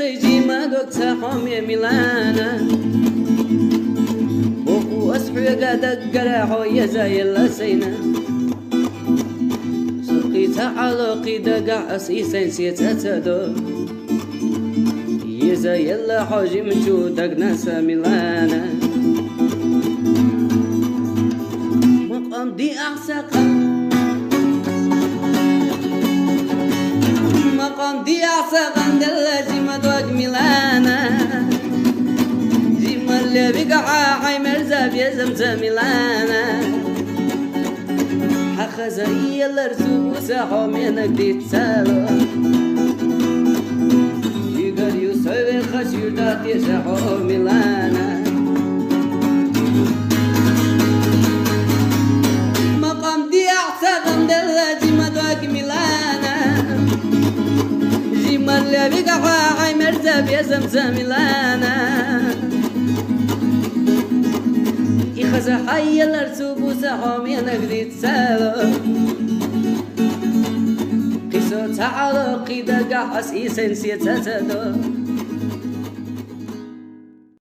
سيجي ما دوكتا حومي ميلانا بوكو أسحو قادك قراحو يزاي اللسينا سقيتا علاقي دقع أسيسين سيتا تدو يزاي الله حوجي من جودك ناسا ميلانا مقام دي أعساقا مقام دي أعساقا دلا جيما دوك ميلانا جيما اللي بقعا حي مرزاب يزمتا ميلانا حخزري الارزوق وساحو منك دي تسالو يقر يسوي خشير داتي شاحو ميلانا مقام دي أعساقا دلا جيما دوك ميلانا جيما اللي بقعا حي مرزاب يزمتا ميلانا خزا حي الارسوب وساحو منك دي تسالو قيسو تعالو قيدا قاحس إيسان سيتا تدو